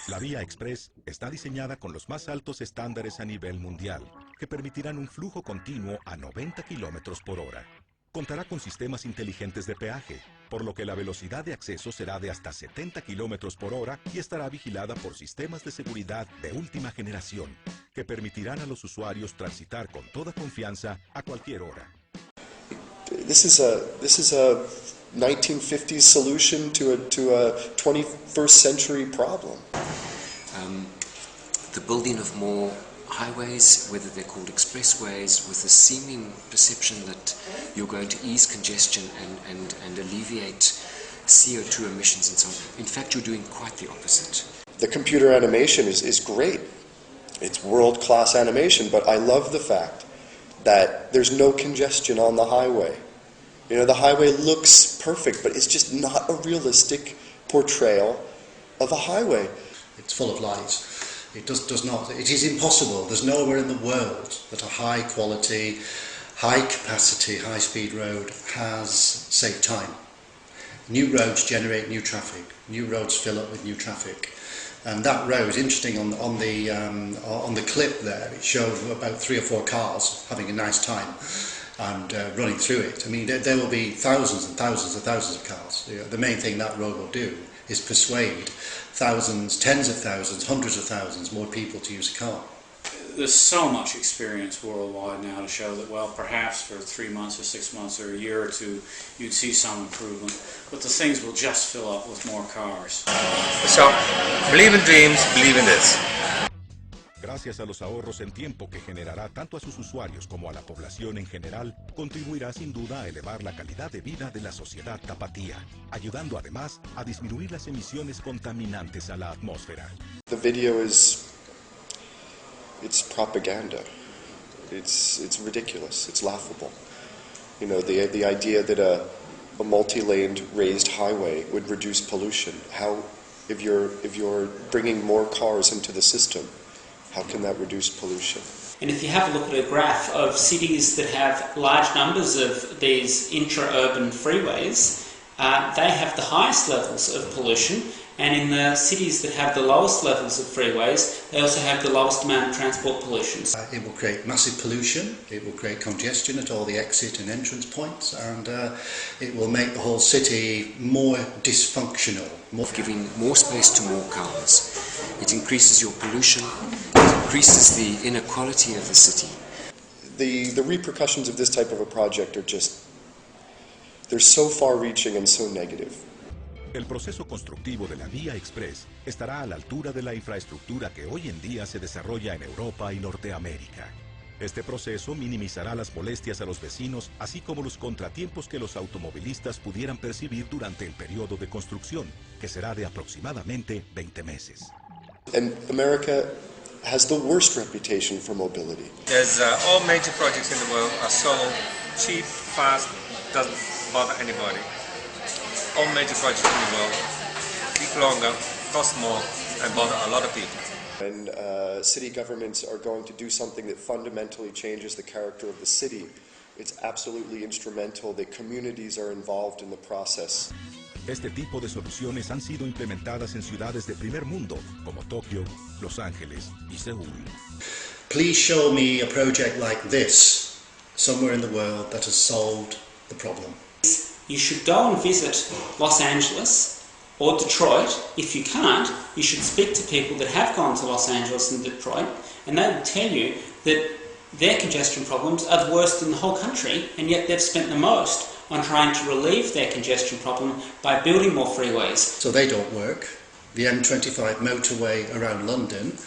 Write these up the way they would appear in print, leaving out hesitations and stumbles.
La Vía Express está diseñada con los más altos estándares a nivel mundial, que permitirán un flujo continuo a 90 kilómetros por hora. Contará con sistemas inteligentes de peaje, por lo que la velocidad de acceso será de hasta 70 kilómetros por hora y estará vigilada por sistemas de seguridad de última generación, que permitirán a los usuarios transitar con toda confianza a cualquier hora. This is a 1950s solution to a 21st century problem. The building of more highways, whether they're called expressways, with a seeming perception that you're going to ease congestion and alleviate CO2 emissions and so on. In fact, you're doing quite the opposite. The computer animation is great. It's world-class animation, but I love the fact that there's no congestion on the highway. You know, the highway looks perfect, but it's just not a realistic portrayal of a highway. It's full of lies. It does not. It is impossible. There's nowhere in the world that a high quality, high capacity, high speed road has saved time. New roads generate new traffic. New roads fill up with new traffic. And that road, interesting on the clip there, it showed about 3 or 4 cars having a nice time and running through it. I mean, there will be thousands and thousands and thousands of cars. You know, the main thing that road will do is persuade thousands, tens of thousands, hundreds of thousands more people to use a car. There's so much experience worldwide now to show that, well, perhaps for 3 months or 6 months or a year or two, you'd see some improvement, but the things will just fill up with more cars. So, believe in dreams, believe in this. Gracias a los ahorros en tiempo que generará tanto a sus usuarios como a la población en general, contribuirá sin duda a elevar la calidad de vida de la sociedad tapatía, ayudando además a disminuir las emisiones contaminantes a la atmósfera. The video it's propaganda. It's ridiculous. It's laughable. You know, the idea that a multi-laned raised highway would reduce pollution. How, if you're bringing more cars into the system, how can that reduce pollution? And if you have a look at a graph of cities that have large numbers of these intra-urban freeways, they have the highest levels of pollution, and in the cities that have the lowest levels of freeways, they also have the lowest amount of transport pollution. It will create massive pollution, it will create congestion at all the exit and entrance points, and it will make the whole city more dysfunctional. Giving more space to more cars. It increases your pollution, it increases the inequality of the city. The repercussions of this type of a project are just, they're so far-reaching and so negative. El proceso constructivo de la Vía Express estará a la altura de la infraestructura que hoy en día se desarrolla en Europa y Norteamérica. Este proceso minimizará las molestias a los vecinos, así como los contratiempos que los automovilistas pudieran percibir durante el periodo de construcción, que será de aproximadamente 20 meses. And America has the worst reputation for mobility. There's all major projects in the world are so cheap, fast, doesn't bother anybody. All major projects in the world take longer, cost more, and bother a lot of people. And city governments are going to do something that fundamentally changes the character of the city. It's absolutely instrumental that communities are involved in the process. Este tipo de soluciones han sido implementadas en ciudades de primer mundo, como Tokio, Los Ángeles y Seúl. Please show me a project like this somewhere in the world that has solved the problem. You should go and visit Los Angeles or Detroit. If you can't, you should speak to people that have gone to Los Angeles and Detroit, and they will tell you that their congestion problems are the worst in the whole country, and yet they've spent the most on trying to relieve their congestion problem by building more freeways. So they don't work. The M25 motorway around London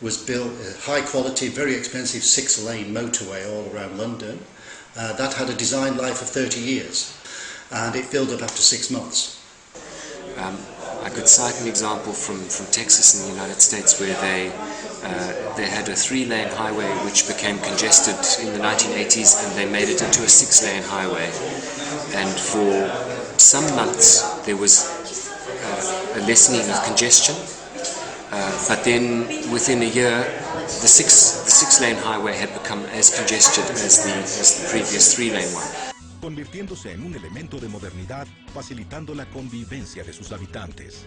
was built a high quality, very expensive 6-lane motorway all around London. That had a design life of 30 years. And it filled up after 6 months. I could cite an example from Texas in the United States where they had a 3-lane highway which became congested in the 1980s, and they made it into a 6-lane highway. And for some months there was a lessening of congestion, but then within a year the 6-lane highway had become as congested as the previous 3-lane one. convirtiéndose en un elemento de modernidad, facilitando la convivencia de sus habitantes.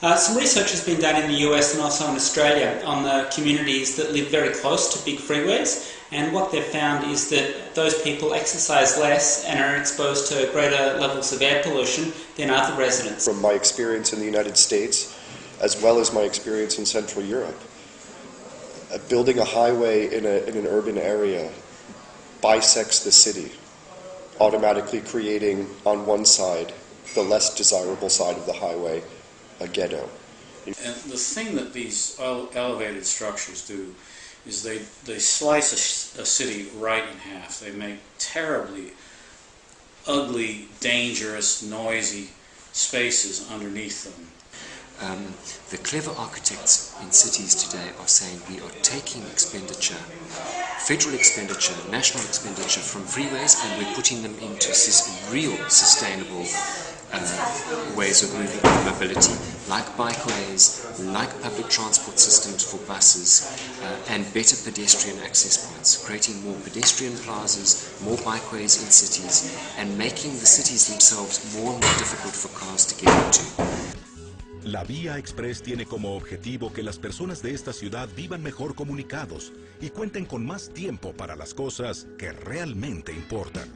Some research has been done in the US and also in Australia on the communities that live very close to big freeways, and what they've found is that those people exercise less and are exposed to greater levels of air pollution than other residents. From my experience in the United States, as well as my experience in Central Europe, building a highway in an urban area bisects the city, automatically creating on one side, the less desirable side of the highway, a ghetto. And the thing that these elevated structures do is they slice a city right in half. They make terribly ugly, dangerous, noisy spaces underneath them. The clever architects in cities today are saying we are taking expenditure, federal expenditure, national expenditure from freeways, and we're putting them into real sustainable ways of mobility, like bikeways, like public transport systems for buses, and better pedestrian access points, creating more pedestrian plazas, more bikeways in cities, and making the cities themselves more and more difficult for cars to get into. La Vía Express tiene como objetivo que las personas de esta ciudad vivan mejor comunicados y cuenten con más tiempo para las cosas que realmente importan.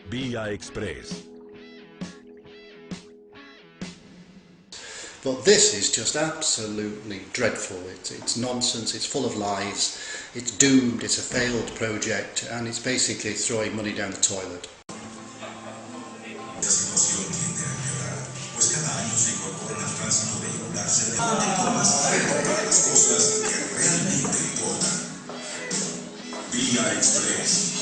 Vía Express. But this is just absolutely dreadful. It's nonsense, it's full of lies, it's doomed, it's a failed project, and it's basically throwing money down the toilet. Vía Express.